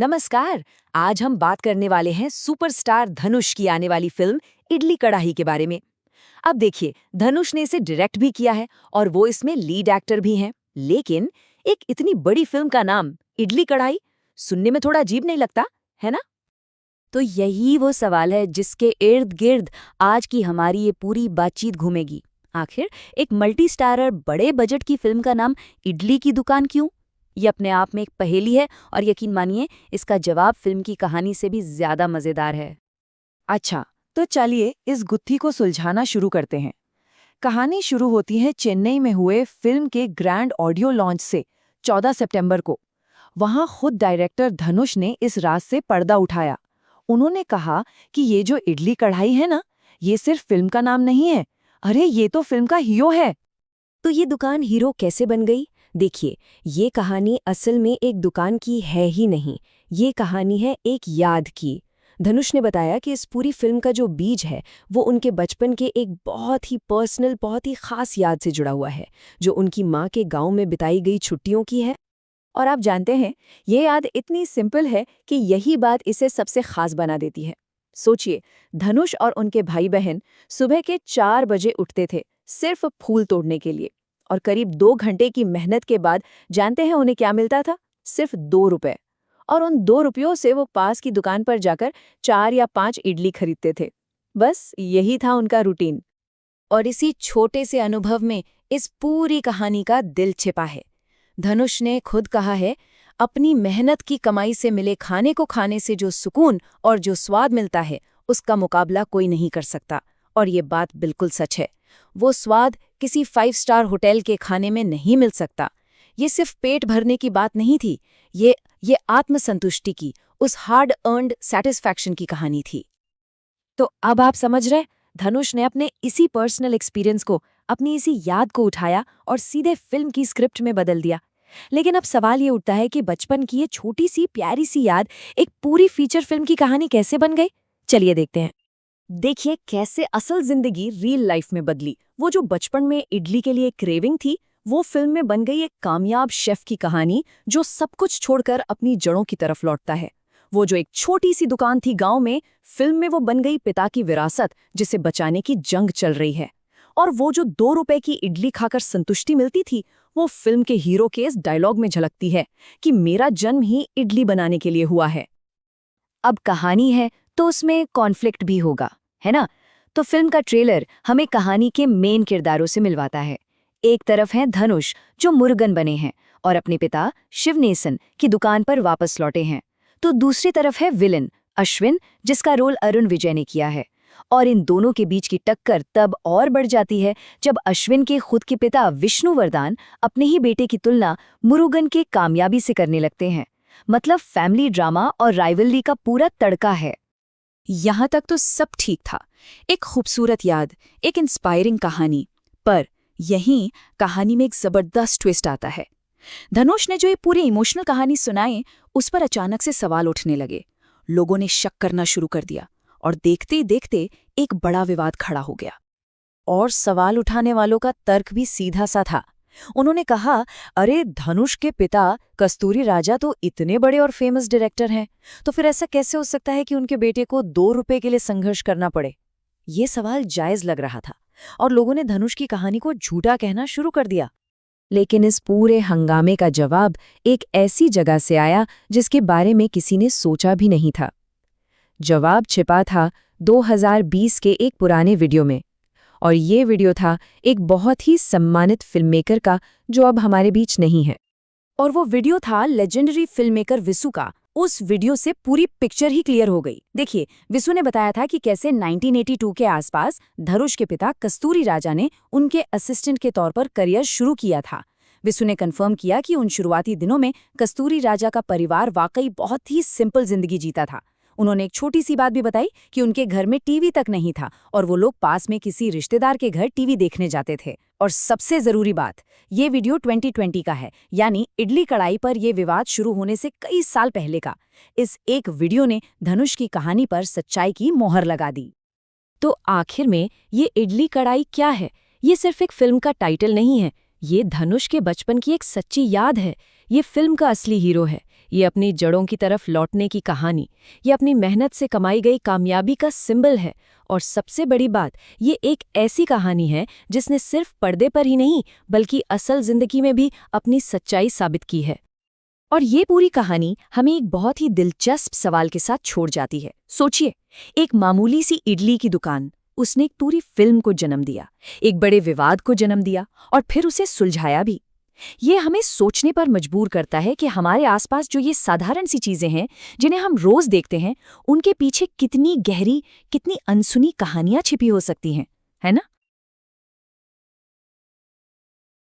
नमस्कार। आज हम बात करने वाले हैं सुपरस्टार धनुष की आने वाली फिल्म इडली कढ़ाई के बारे में। अब देखिए, धनुष ने इसे डायरेक्ट भी किया है और वो इसमें लीड एक्टर भी हैं। लेकिन एक इतनी बड़ी फिल्म का नाम इडली कढ़ाई सुनने में थोड़ा अजीब नहीं लगता, है ना? तो यही वो सवाल है जिसके इर्द गिर्द आज की हमारी ये पूरी बातचीत घूमेगी। आखिर एक मल्टी स्टारर बड़े बजट की फिल्म का नाम इडली की दुकान क्यों? ये अपने आप में एक पहेली है और यकीन मानिए इसका जवाब फिल्म की कहानी से भी ज्यादा मजेदार है। अच्छा, तो चलिए इस गुत्थी को सुलझाना शुरू करते हैं। कहानी शुरू होती है चेन्नई में हुए फिल्म के ग्रैंड ऑडियो लॉन्च से 14 सितंबर को। वहां खुद डायरेक्टर धनुष ने इस राज से पर्दा उठाया। उन्होंने कहा कि ये जो इडली कढ़ाई है ना, ये सिर्फ फिल्म का नाम नहीं है। अरे, ये तो फिल्म का हीरो है। तो ये दुकान हीरो कैसे बन गई? देखिए, ये कहानी असल में एक दुकान की है ही नहीं, ये कहानी है एक याद की। धनुष ने बताया कि इस पूरी फिल्म का जो बीज है वो उनके बचपन के एक बहुत ही पर्सनल, बहुत ही खास याद से जुड़ा हुआ है, जो उनकी माँ के गांव में बिताई गई छुट्टियों की है। और आप जानते हैं, ये याद इतनी सिंपल है कि यही बात इसे सबसे खास बना देती है। सोचिए, धनुष और उनके भाई बहन सुबह के 4 बजे उठते थे, सिर्फ फूल तोड़ने के लिए। और करीब 2 घंटे की मेहनत के बाद जानते हैं उन्हें क्या मिलता था? सिर्फ 2 रुपए। और उन 2 रुपयों से वो पास की दुकान पर जाकर 4 या 5 इडली खरीदते थे। बस यही था उनका रूटीन। और इसी छोटे से अनुभव में इस पूरी कहानी का दिल छिपा है। धनुष ने खुद कहा है, अपनी मेहनत की कमाई से मिले खाने को खाने से जो सुकून और जो स्वाद मिलता है उसका मुकाबला कोई नहीं कर सकता। और ये बात बिल्कुल सच है। वो स्वाद किसी 5 स्टार होटल के खाने में नहीं मिल सकता। ये सिर्फ पेट भरने की बात नहीं थी, ये आत्मसंतुष्टि की, उस हार्ड अर्न्ड सेटिस्फैक्शन की कहानी थी। तो अब आप समझ रहे, धनुष ने अपने इसी पर्सनल एक्सपीरियंस को, अपनी इसी याद को उठाया और सीधे फिल्म की स्क्रिप्ट में बदल दिया। लेकिन अब सवाल ये उठता है कि बचपन की ये छोटी सी प्यारी सी याद एक पूरी फीचर फिल्म की कहानी कैसे बन गई? चलिए देखते हैं। देखिए कैसे असल जिंदगी रियल लाइफ में बदली। वो जो बचपन में इडली के लिए क्रेविंग थी, वो फिल्म में बन गई एक कामयाब शेफ की कहानी जो सब कुछ छोड़कर अपनी जड़ों की तरफ लौटता है। वो जो एक छोटी सी दुकान थी गांव में, फिल्म में वो बन गई पिता की विरासत जिसे बचाने की जंग चल रही है। और वो जो 2 रुपए की इडली खाकर संतुष्टि मिलती थी, वो फिल्म के हीरो के इस डायलॉग में झलकती है कि मेरा जन्म ही इडली बनाने के लिए हुआ है। अब कहानी है तो उसमें कॉन्फ्लिक्ट भी होगा, है ना? तो फिल्म का ट्रेलर हमें कहानी के मेन किरदारों से मिलवाता है। एक तरफ है धनुष जो मुर्गन बने हैं और अपने पिता शिवनेसन की दुकान पर वापस लौटे हैं। तो दूसरी तरफ है विलन अश्विन, जिसका रोल अरुण विजय ने किया है। और इन दोनों के बीच की टक्कर तब और बढ़ जाती है जब अश्विन के खुद के पिता विष्णुवर्धन अपने ही बेटे की तुलना मुरुगन के कामयाबी से करने लगते हैं। मतलब फैमिली ड्रामा और राइवलरी का पूरा तड़का है। यहाँ तक तो सब ठीक था, एक खूबसूरत याद, एक इंस्पायरिंग कहानी। पर यहीं कहानी में एक जबरदस्त ट्विस्ट आता है। धनुष ने जो ये पूरी इमोशनल कहानी सुनाई, उस पर अचानक से सवाल उठने लगे। लोगों ने शक करना शुरू कर दिया और देखते ही देखते एक बड़ा विवाद खड़ा हो गया। और सवाल उठाने वालों का तर्क भी सीधा सा था। उन्होंने कहा, अरे, धनुष के पिता कस्तूरी राजा तो इतने बड़े और फेमस डायरेक्टर हैं, तो फिर ऐसा कैसे हो सकता है कि उनके बेटे को 2 रुपए के लिए संघर्ष करना पड़े? ये सवाल जायज लग रहा था और लोगों ने धनुष की कहानी को झूठा कहना शुरू कर दिया। लेकिन इस पूरे हंगामे का जवाब एक ऐसी जगह से आया जिसके बारे में किसी ने सोचा भी नहीं था। जवाब छिपा था 2020 के एक पुराने वीडियो में। और ये वीडियो था एक बहुत ही सम्मानित फिल्ममेकर का, जो अब हमारे बीच नहीं है। और वो वीडियो था लेजेंडरी फिल्ममेकर विसु का। उस वीडियो से पूरी पिक्चर ही क्लियर हो गई। देखिए, विसु ने बताया था कि कैसे 1982 के आसपास धनुष के पिता कस्तूरी राजा ने उनके असिस्टेंट के तौर पर करियर शुरू किया था। विसु ने कंफर्म किया कि उन शुरुआती दिनों में कस्तूरी राजा का परिवार वाकई बहुत ही सिंपल जिंदगी जीता था। उन्होंने एक छोटी सी बात भी बताई कि उनके घर में टीवी तक नहीं था और वो लोग पास में किसी रिश्तेदार के घर टीवी देखने जाते थे। और सबसे जरूरी बात, ये वीडियो 2020 का है, यानी इडली कढ़ाई पर यह विवाद शुरू होने से कई साल पहले का। इस एक वीडियो ने धनुष की कहानी पर सच्चाई की मोहर लगा दी। तो आखिर में ये इडली कढ़ाई क्या है? ये सिर्फ एक फिल्म का टाइटल नहीं है, ये धनुष के बचपन की एक सच्ची याद है। ये फिल्म का असली हीरो है। ये अपनी जड़ों की तरफ लौटने की कहानी, ये अपनी मेहनत से कमाई गई कामयाबी का सिंबल है। और सबसे बड़ी बात, ये एक ऐसी कहानी है जिसने सिर्फ पर्दे पर ही नहीं बल्कि असल जिंदगी में भी अपनी सच्चाई साबित की है। और ये पूरी कहानी हमें एक बहुत ही दिलचस्प सवाल के साथ छोड़ जाती है। सोचिए, एक मामूली सी इडली की दुकान, उसने एक पूरी फिल्म को जन्म दिया, एक बड़े विवाद को जन्म दिया और फिर उसे सुलझाया भी। ये हमें सोचने पर मजबूर करता है कि हमारे आसपास जो ये साधारण सी चीजें हैं जिन्हें हम रोज देखते हैं, उनके पीछे कितनी गहरी, कितनी अनसुनी कहानियां छिपी हो सकती हैं, है ना?